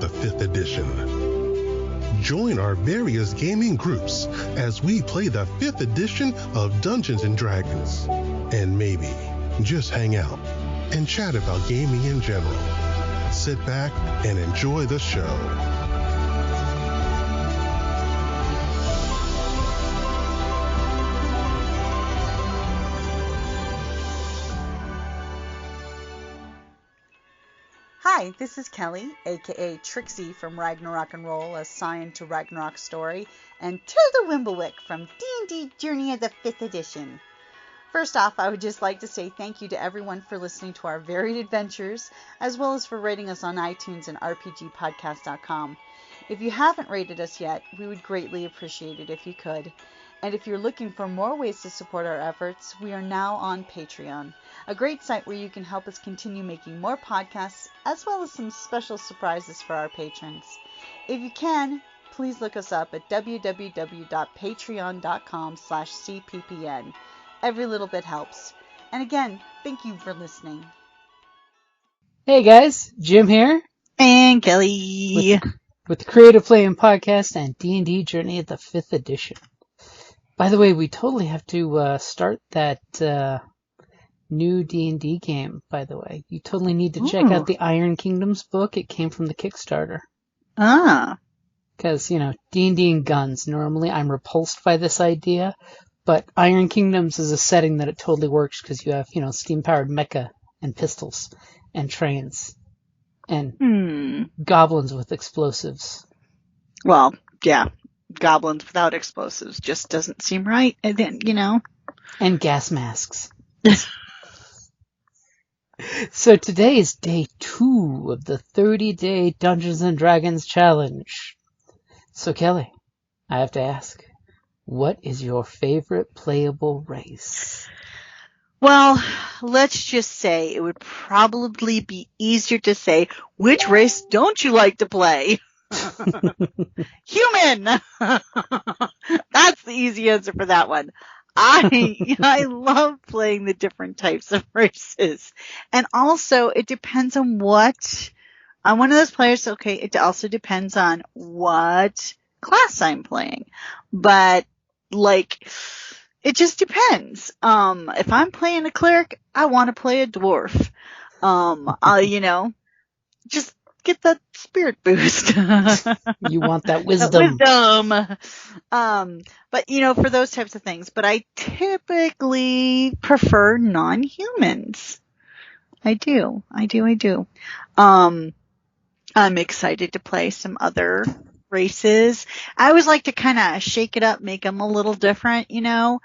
of the 5th edition. Join our various gaming groups as we play the 5th edition of Dungeons & Dragons. And maybe just hang out and chat about gaming in general. Sit back and enjoy the show. Hi, this is Kelly, aka Trixie from Ragnarok and Roll, assigned to Ragnarok Story, and Tilda Wimblewick from D&D Journey of the 5th Edition. First off, I would just like to say thank you to everyone for listening to our varied adventures, as well as for rating us on iTunes and RPGpodcast.com. If you haven't rated us yet, we would greatly appreciate it if you could. And if you're looking for more ways to support our efforts, we are now on Patreon, a great site where you can help us continue making more podcasts, as well as some special surprises for our patrons. If you can, please look us up at www.patreon.com/cppn. Every little bit helps. And again, thank you for listening. Hey guys, Jim here. And Kelly. With the Creative Playing Podcast and D&D Journey of the 5th Edition. By the way, we totally have to start that new D&D game, by the way. You totally need to check out the Iron Kingdoms book. It came from the Kickstarter. Ah. Because, D&D and guns. Normally I'm repulsed by this idea, but Iron Kingdoms is a setting that it totally works because you have, steam-powered mecha and pistols and trains and goblins with explosives. Well, yeah. Goblins without explosives just doesn't seem right. And then, And gas masks. So today is day 2 of the 30-day Dungeons & Dragons challenge. So Kelly, I have to ask, what is your favorite playable race? Well, let's just say it would probably be easier to say, which race don't you like to play? Human! That's the easy answer for that one. I love playing the different types of races. And also, it depends on what, I'm one of those players, okay, it also depends on what class I'm playing. But, it just depends. If I'm playing a cleric, I want to play a dwarf. Just get that spirit boost. You want that wisdom. But for those types of things. But I typically prefer non-humans. I do. I'm excited to play some other races. I always like to kind of shake it up, make them a little different, so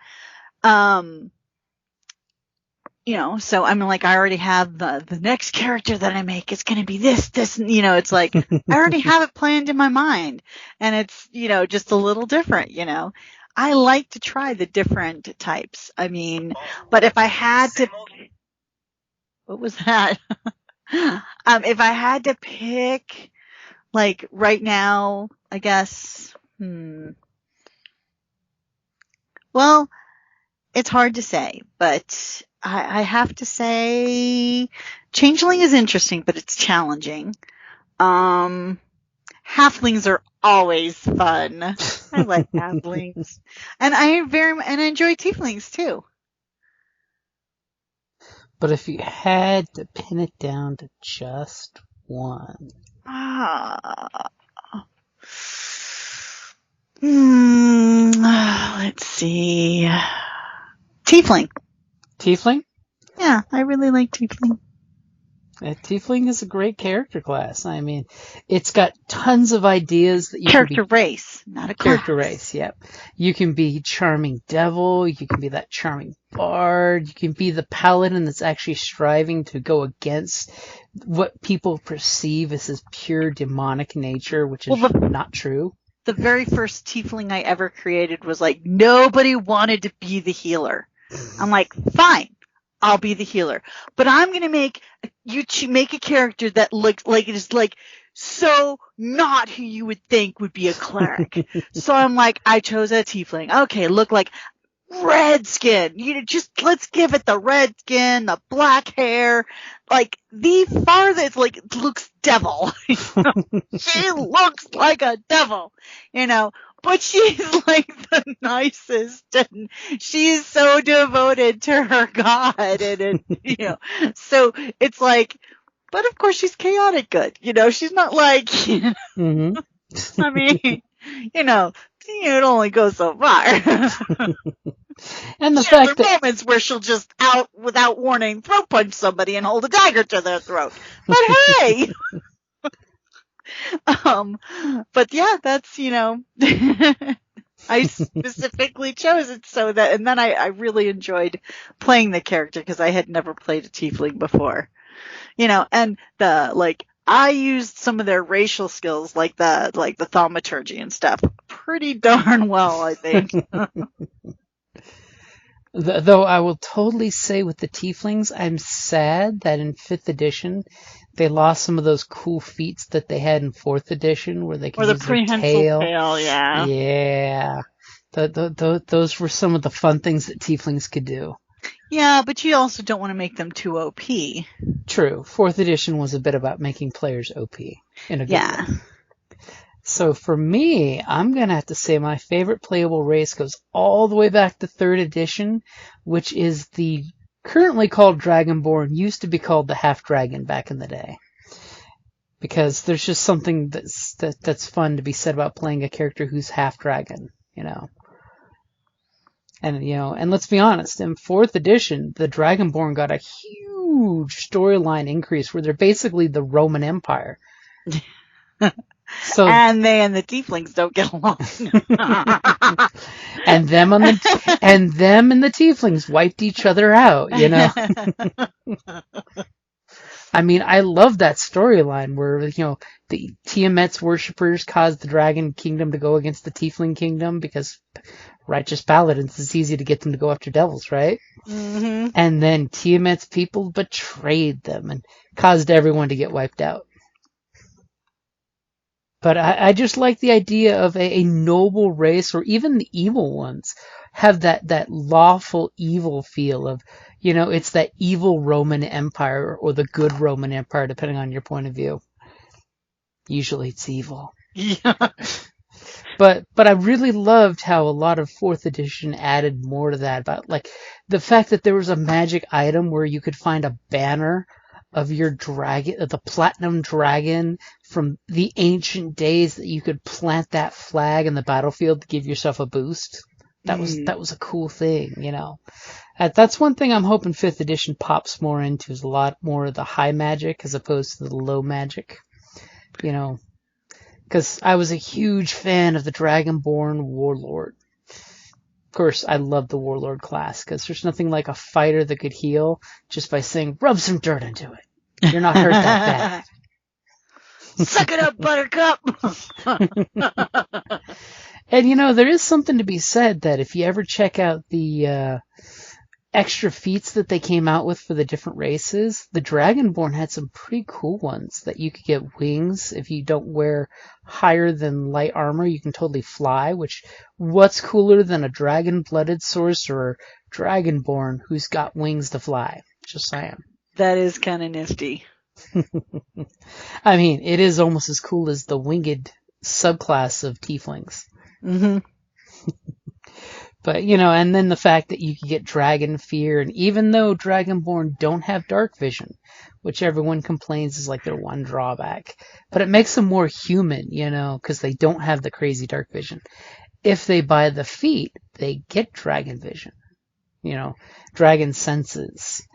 I'm like, I already have the next character that I make is going to be this, it's like, I already have it planned in my mind, and it's, just a little different, I like to try the different types. I mean, but if I had to, what was that? If I had to pick, right now, I guess, well, it's hard to say, but I have to say Changeling is interesting, but it's challenging. Halflings are always fun. I like halflings. And I enjoy tieflings too. But if you had to pin it down to just one. Let's see. Tiefling. Tiefling? Yeah, I really like Tiefling. Tiefling is a great character class. I mean, it's got tons of ideas that you can be... race, not a class. Character race, yep. You can be charming devil, you can be that charming bard, you can be the paladin that's actually striving to go against what people perceive as his pure demonic nature, which is not true. The very first Tiefling I ever created was like, nobody wanted to be the healer. I'm like, fine, I'll be the healer. But I'm going to make a character that looks like it is like so not who you would think would be a cleric. So I'm like, I chose a Tiefling. Okay, look like red skin. Let's give it the red skin, the black hair. Like, the farthest, like, looks devil. She looks like a devil, but she's like the nicest, and she's so devoted to her god, and so it's like, but of course she's chaotic good. She's not like, Mm-hmm. I mean, it only goes so far. And the fact there are that moments where she'll just out without warning throat punch somebody and hold a dagger to their throat. But hey, but yeah, that's I specifically chose it so that, and then I really enjoyed playing the character because I had never played a tiefling before, and I used some of their racial skills like the thaumaturgy and stuff pretty darn well, I think. Though I will totally say with the tieflings, I'm sad that in 5th edition they lost some of those cool feats that they had in 4th edition where they could use their tail. Yeah. Yeah. Those were some of the fun things that tieflings could do. Yeah, but you also don't want to make them too OP. True. 4th edition was a bit about making players OP in a good way. So for me, I'm going to have to say my favorite playable race goes all the way back to 3rd edition, which is the currently called Dragonborn, used to be called the Half-Dragon back in the day. Because there's just something that's fun to be said about playing a character who's half-dragon, And let's be honest, in 4th edition, the Dragonborn got a huge storyline increase where they're basically the Roman Empire. So, and they and the tieflings don't get along. and them and the tieflings wiped each other out, I mean, I love that storyline where, the Tiamat's worshippers caused the dragon kingdom to go against the tiefling kingdom because righteous paladins, it's easy to get them to go after devils, right? Mm-hmm. And then Tiamat's people betrayed them and caused everyone to get wiped out. But I just like the idea of a noble race, or even the evil ones, have that lawful evil feel of, it's that evil Roman Empire or the good Roman Empire, depending on your point of view. Usually it's evil. Yeah. But I really loved how a lot of 4th edition added more to that, about like the fact that there was a magic item where you could find a banner of your dragon, the platinum dragon from the ancient days, that you could plant that flag in the battlefield to give yourself a boost. That was a cool thing, That's one thing I'm hoping 5th edition pops more into, is a lot more of the high magic as opposed to the low magic, because I was a huge fan of the Dragonborn Warlord. Of course, I love the Warlord class, because there's nothing like a fighter that could heal just by saying, rub some dirt into it. You're not hurt that bad. Suck it up, Buttercup! And there is something to be said that if you ever check out the extra feats that they came out with for the different races, the Dragonborn had some pretty cool ones, that you could get wings. If you don't wear higher than light armor, you can totally fly, which, what's cooler than a dragon-blooded sorcerer, Dragonborn, who's got wings to fly? Just saying. That is kind of nifty. I mean, it is almost as cool as the winged subclass of tieflings. Mm-hmm. But, and then the fact that you can get dragon fear, and even though Dragonborn don't have dark vision, which everyone complains is like their one drawback, but it makes them more human, because they don't have the crazy dark vision. If they buy the feat, they get dragon vision, dragon senses.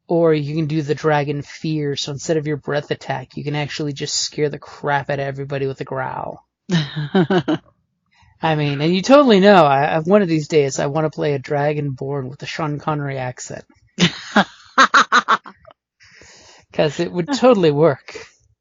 Or you can do the dragon fear, so instead of your breath attack, you can actually just scare the crap out of everybody with a growl. I mean, and you totally know, one of these days I want to play a Dragonborn with a Sean Connery accent. Because it would totally work.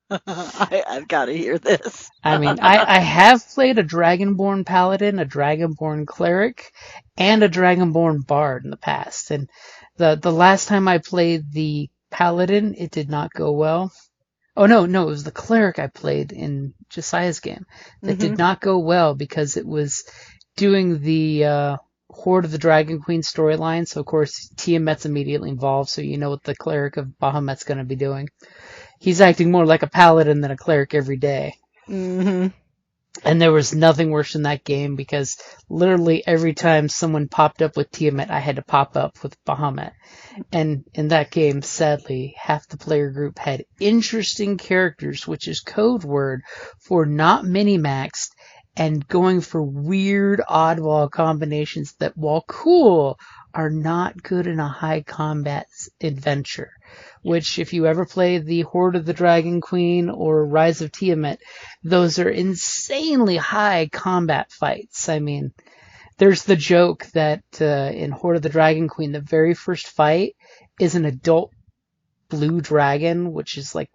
I've got to hear this. I mean, I have played a Dragonborn Paladin, a Dragonborn Cleric, and a Dragonborn Bard in the past. And the last time I played the Paladin, it did not go well. Oh, no, it was the Cleric I played in Josiah's game. That did not go well because it was doing the Horde of the Dragon Queen storyline, so of course Tiamat's immediately involved, so you know what the cleric of Bahamut's going to be doing. He's acting more like a paladin than a cleric every day. Mm-hmm. And there was nothing worse in that game because literally every time someone popped up with Tiamat, I had to pop up with Bahamut. And in that game, sadly, half the player group had interesting characters, which is code word for not mini-maxed and going for weird oddball combinations that, while cool, are not good in a high combat adventure. Which, if you ever play the Horde of the Dragon Queen or Rise of Tiamat, those are insanely high combat fights. I mean, there's the joke that in Horde of the Dragon Queen, the very first fight is an adult blue dragon, which is like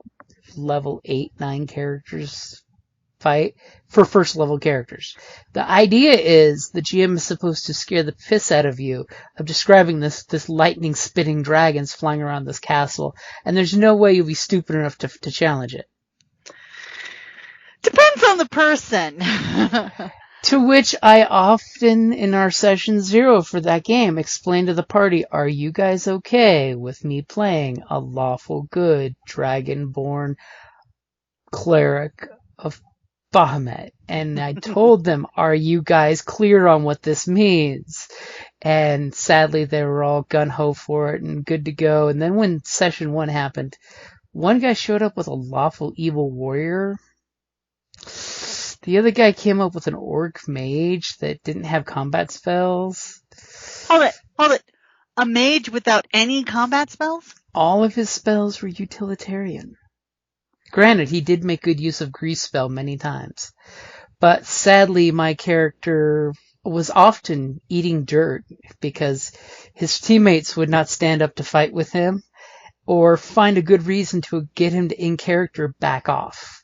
level 8, 9 characters fight for first level characters. The idea is the GM is supposed to scare the piss out of you of describing this lightning spitting dragons flying around this castle, and there's no way you'll be stupid enough to challenge it. Depends on the person. To which I often, in our session 0 for that game, explain to the party, are you guys okay with me playing a lawful good dragonborn cleric of Bahamut? And I told them, are you guys clear on what this means? And sadly, they were all gung-ho for it and good to go. And then when session 1 happened, one guy showed up with a lawful evil warrior. The other guy came up with an orc mage that didn't have combat spells. Hold it. A mage without any combat spells? All of his spells were utilitarian. Granted, he did make good use of Grease Spell many times. But sadly, my character was often eating dirt because his teammates would not stand up to fight with him or find a good reason to get him to, in character, back off.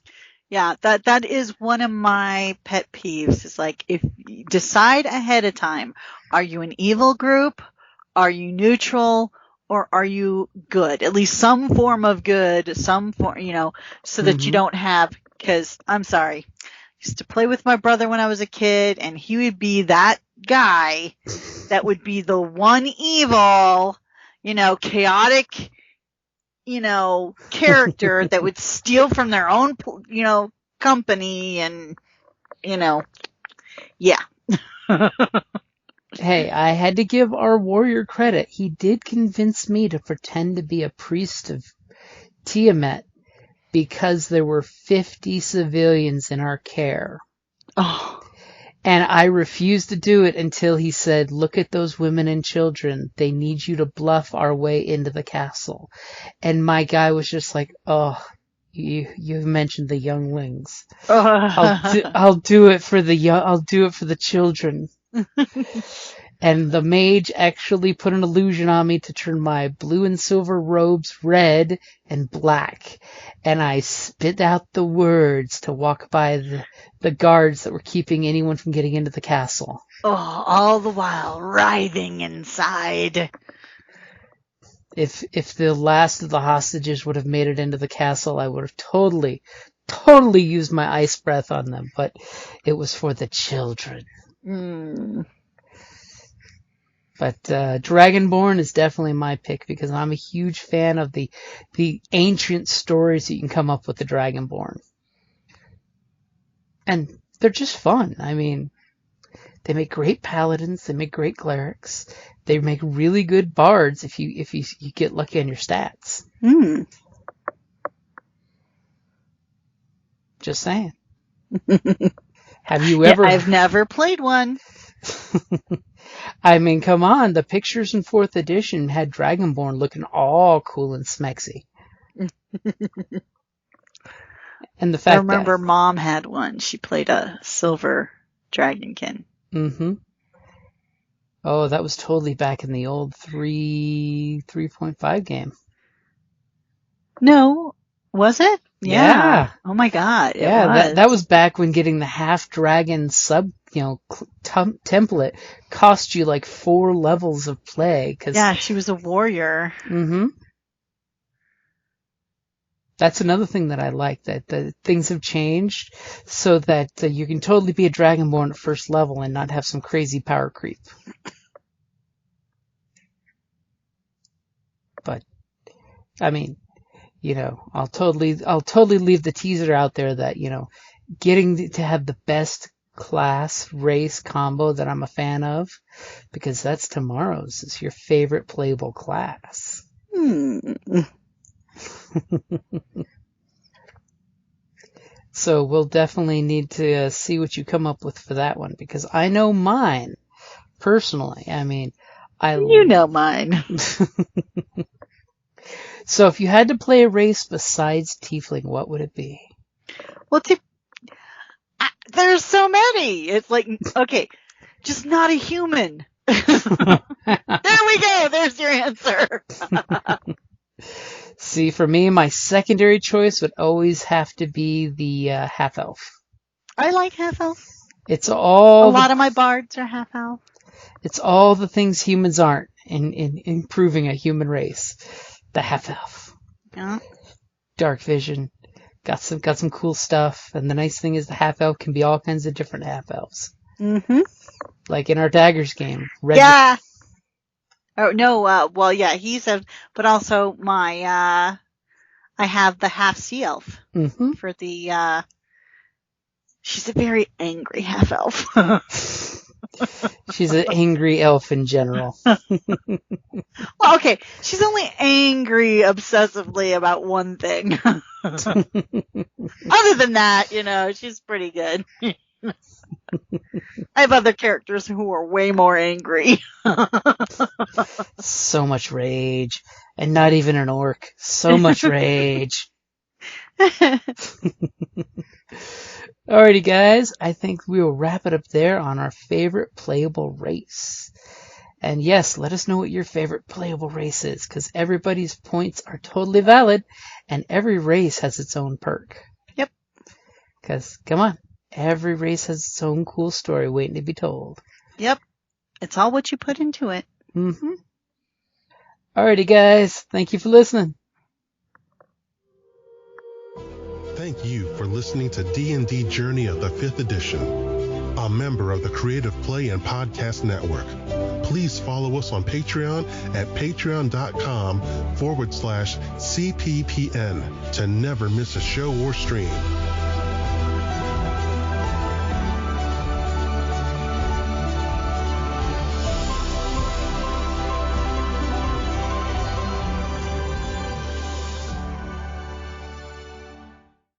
Yeah, that is one of my pet peeves. It's like, if you decide ahead of time, are you an evil group? Are you neutral? Or are you good? At least some form of good, some form, so that you don't have, because I'm sorry, I used to play with my brother when I was a kid, and he would be that guy that would be the one evil, chaotic, character that would steal from their own, company and, yeah. Hey, I had to give our warrior credit. He did convince me to pretend to be a priest of Tiamat because there were 50 civilians in our care. Oh. And I refused to do it until he said, look at those women and children. They need you to bluff our way into the castle. And my guy was just like, oh, you've mentioned the younglings. I'll do it for the children. And the mage actually put an illusion on me to turn my blue and silver robes red and black. And I spit out the words to walk by the guards that were keeping anyone from getting into the castle. Oh, all the while writhing inside. If the last of the hostages would have made it into the castle, I would have totally used my ice breath on them. But it was for the children. But Dragonborn is definitely my pick because I'm a huge fan of the ancient stories that you can come up with the Dragonborn. And they're just fun. I mean, they make great paladins, they make great clerics, they make really good bards if you get lucky on your stats. Just saying. Have you ever... I've never played one. I mean, come on. The pictures in 4th edition had Dragonborn looking all cool and smexy. And the fact I remember Mom had one. She played a silver dragonkin. Oh, that was totally back in the old 3.5 game. No, was it? Yeah. Oh my God. That was back when getting the half dragon template cost you like 4 levels of play. Yeah, she was a warrior. That's another thing that I like, that things have changed so that you can totally be a Dragonborn at first level and not have some crazy power creep. But I mean, I'll totally leave the teaser out there that, getting to have the best class race combo that I'm a fan of, because that's tomorrow's, is your favorite playable class. So we'll definitely need to see what you come up with for that one, because I know mine personally. I mean, You know mine. So if you had to play a race besides Tiefling, what would it be? Well, there's so many. It's like, okay, just not a human. There we go. There's your answer. See, for me, my secondary choice would always have to be the half-elf. I like half-elf. It's all... A lot of my bards are half-elf. It's all the things humans aren't in improving a human race. The half-elf. Yeah. Dark vision. Got some cool stuff. And the nice thing is the half-elf can be all kinds of different half-elves. Mm-hmm. Like in our Daggers game. Yeah. Oh, no, well, yeah, but also I have the half sea elf for the, she's a very angry half elf. She's an angry elf in general. Well, okay, she's only angry obsessively about one thing. Other than that, she's pretty good. I have other characters who are way more angry. So much rage. And not even an orc. So much rage. Alrighty, guys. I think we will wrap it up there on our favorite playable race. And yes, let us know what your favorite playable race is, because everybody's points are totally valid, and every race has its own perk. Yep. Because, come on, every race has its own cool story waiting to be told. Yep. It's all what you put into it. Mm-hmm. Alrighty, guys. Thank you for listening. Thank you for listening to D&D Journey of the 5th Edition, a member of the Creative Play and Podcast Network. Please follow us on Patreon at patreon.com/CPPN to never miss a show or stream.